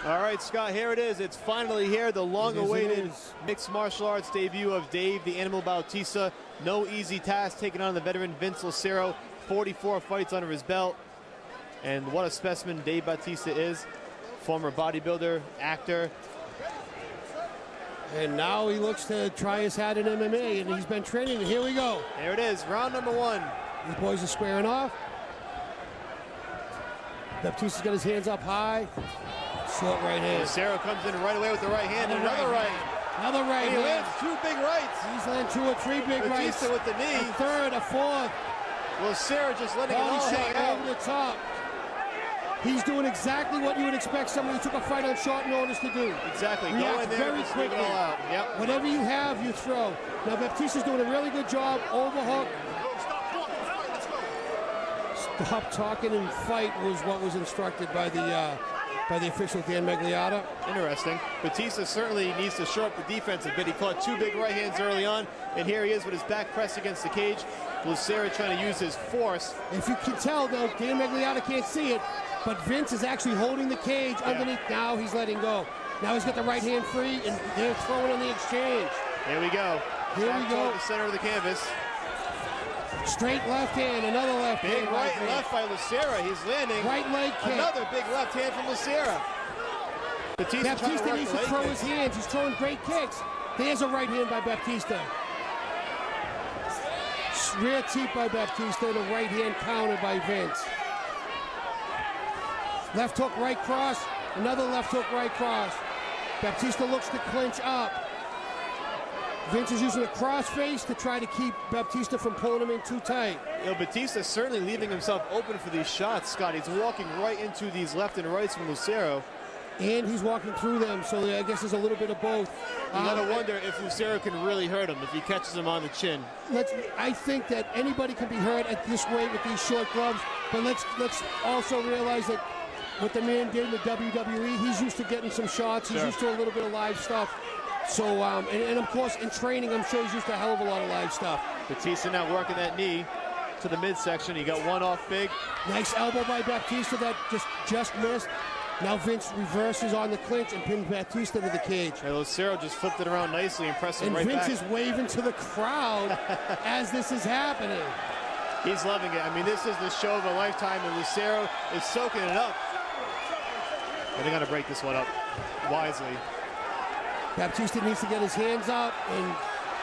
All right, Scott, here it is. It's finally here, the long-awaited mixed martial arts debut of Dave, the Animal Bautista. No easy task taking on the veteran Vince Lucero. 44 fights under his belt. And what a specimen Dave Bautista is. Former bodybuilder, actor. And now he looks to try his hat in MMA, and he's been training, and here we go. There it is, round number one. These boys are squaring off. Bautista's got his hands up high. Short right hand. Lucero comes in right away with the right hand, and another right. Another right hand. He hand. lands two big rights. He's landed 2 or 3 big rights. Bautista with the knee. A third, a fourth. Lucero just letting it all hang out. Over the top. He's doing exactly what you would expect somebody who took a fight on short notice to do. Exactly. React go in there very quickly. It all out. Yep. Whatever you have, you throw. Now Bautista's doing a really good job. Overhook. Stop talking and fight was what was instructed by the official Dan Magliotta. Interesting. Bautista certainly needs to shore up the defense a bit. He caught 2 big right hands early on, and here he is with his back pressed against the cage. Lucero trying to use his force. If you can tell, though, Dan Magliotta can't see it, but Vince is actually holding the cage underneath. Now he's letting go. Now he's got the right hand free, and they're throwing on the exchange. Here we go. Here we go. The center of the canvas. Straight left hand, another left hand. Big right and left by Lucero. He's landing. Right leg kick. Another big left hand from Lucero. Bautista needs to throw his hands. He's throwing great kicks. There's a right hand by Bautista. Rear teep by Bautista. The right hand countered by Vince. Left hook, right cross. Another left hook, right cross. Bautista looks to clinch up. Vince is using a crossface to try to keep Bautista from pulling him in too tight. You know, Bautista's certainly leaving himself open for these shots, Scott. He's walking right into these left and rights from Lucero. And he's walking through them, so I guess there's a little bit of both. You gotta wonder if Lucero can really hurt him if he catches him on the chin. I think that anybody can be hurt at this weight with these short gloves, but let's also realize that what the man did in the WWE, he's used to getting some shots. He's used to a little bit of live stuff. So, and of course, in training, I'm sure he's used to a hell of a lot of live stuff. Bautista now working that knee to the midsection. He got one off big. Nice elbow by Bautista that just missed. Now Vince reverses on the clinch and pins Bautista to the cage. And Lucero just flipped it around nicely and pressed him right back. And Vince is waving to the crowd as this is happening. He's loving it. I mean, this is the show of a lifetime, and Lucero is soaking it up. But they got to break this one up wisely. Bautista needs to get his hands up, and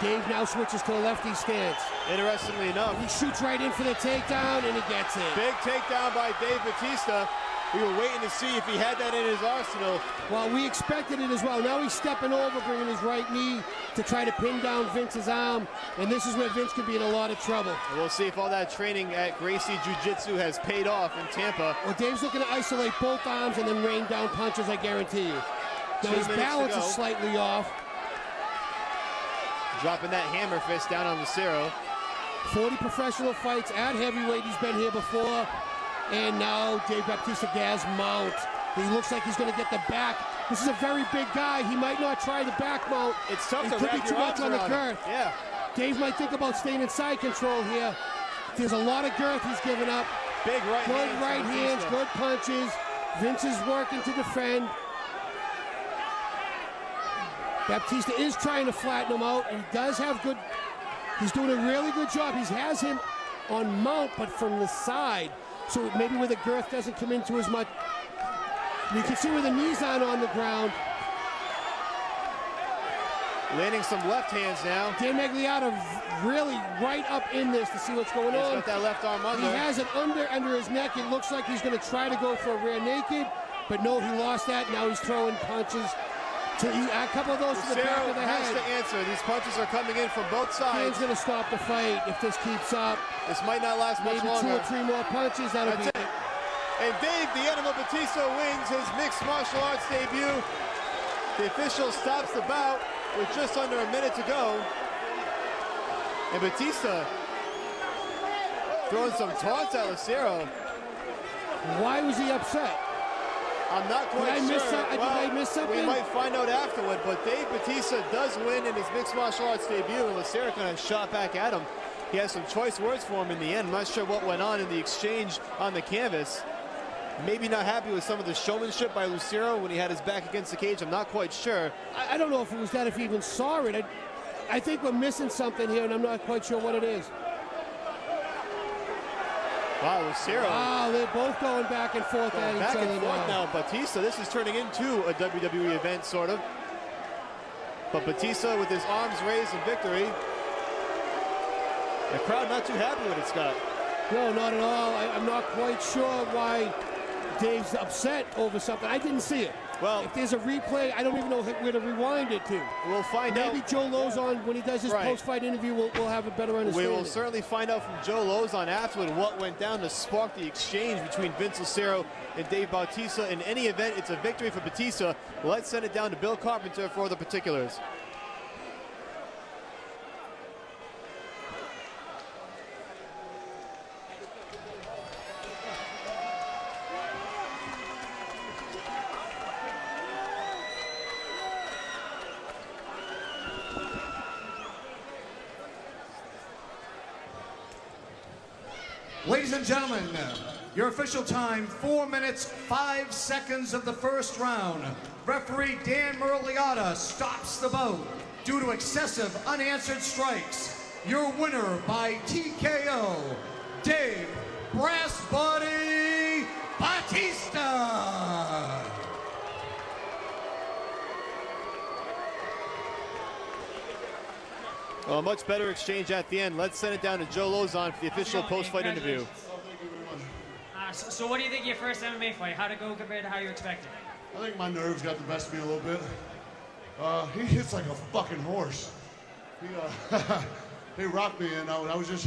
Dave now switches to a lefty stance. Interestingly enough, he shoots right in for the takedown, and he gets it. Big takedown by Dave Bautista. We were waiting to see if he had that in his arsenal. Well, we expected it as well. Now he's stepping over, bringing his right knee to try to pin down Vince's arm, and this is where Vince could be in a lot of trouble. And we'll see if all that training at Gracie Jiu-Jitsu has paid off in Tampa. Well, Dave's looking to isolate both arms and then rain down punches, I guarantee you. Now his balance is slightly off. Dropping that hammer fist down on Lucero. 40 professional fights at heavyweight. He's been here before. And now Dave Bautista gas mount. He looks like he's going to get the back. This is a very big guy. He might not try the back mount. It's tough to could be too much on the girth. Yeah. Dave might think about staying in side control here. There's a lot of girth he's giving up. Big right good right hands, good punches. Vince is working to defend. Bautista is trying to flatten him out, and he does have good. He's doing a really good job. He has him on mount, but from the side. So maybe where the girth doesn't come into as much. You can see where the knees aren't on the ground. Landing some left hands now. Dan Magliotta really right up in this to see what's going on. He's got that left arm under. He has it under his neck. It looks like he's going to try to go for a rear naked, but no, he lost that. Now he's throwing punches. A couple of those to the back of the head. Has to answer. These punches are coming in from both sides. Dan's going to stop the fight if this keeps up. This might not last much longer. Maybe 2 or 3 more punches. That'll be it. And Dave, the Animal Bautista, wins his mixed martial arts debut. The official stops the bout with just under a minute to go. And Bautista throwing some taunts at Lucero. Why was he upset? I'm not quite sure. Did I miss something? We might find out afterward, but Dave Bautista does win in his mixed martial arts debut, and Lucero kind of shot back at him. He has some choice words for him in the end. I'm not sure what went on in the exchange on the canvas. maybe not happy with some of the showmanship by Lucero when he had his back against the cage. I'm not quite sure. I don't know if it was that, if he even saw it. I think we're missing something here, and I'm not quite sure what it is. Wow, Lucero. Wow, they're both going back and forth at each other back and forth now. Bautista, this is turning into a WWE event, sort of. But Bautista with his arms raised in victory. The crowd not too happy with it, Scott. No, not at all. I'm not quite sure why Dave's upset over something. I didn't see it. Well, if there's a replay, I don't even know where to rewind it to. We'll find out. Maybe Joe Lozon, when he does his post-fight interview, we'll have a better understanding. We will certainly find out from Joe Lozon afterward what went down to spark the exchange between Vince Lucero and Dave Bautista. In any event, it's a victory for Bautista. Let's send it down to Bill Carpenter for the particulars. Ladies and gentlemen, your official time, 4 minutes, 5 seconds of the first round. Referee Dan Muraliata stops the bout due to excessive unanswered strikes. Your winner by TKO, Dave Brass Body Bautista. Well, a much better exchange at the end. Let's send it down to Joe Lozon for the official post-fight interview. So what do you think of your first MMA fight? How'd it go compared to how you expected? I think my nerves got the best of me a little bit. He hits like a fucking horse. He rocked me, and I was just,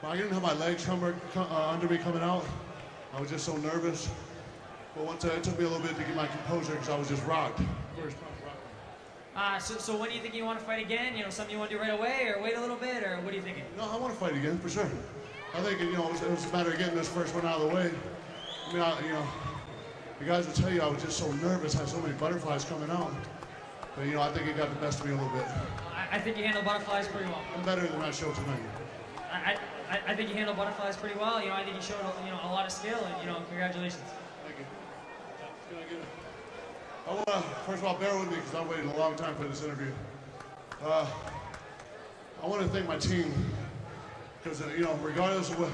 I didn't have my legs under me coming out. I was just so nervous. But once it took me a little bit to get my composure because I was just rocked. So when do you think you want to fight again? You know, something you want to do right away, or wait a little bit, or what are you thinking? No, I want to fight again, for sure. I think, it was a matter of getting this first one out of the way. I mean, the guys will tell you I was just so nervous, I had so many butterflies coming out. But, I think it got the best of me a little bit. I think you handle butterflies pretty well. I'm better than I showed tonight. I think you handle butterflies pretty well. I think you showed a lot of skill, and congratulations. Thank you. I want to, first of all, bear with me because I waited a long time for this interview. I want to thank my team because, regardless of what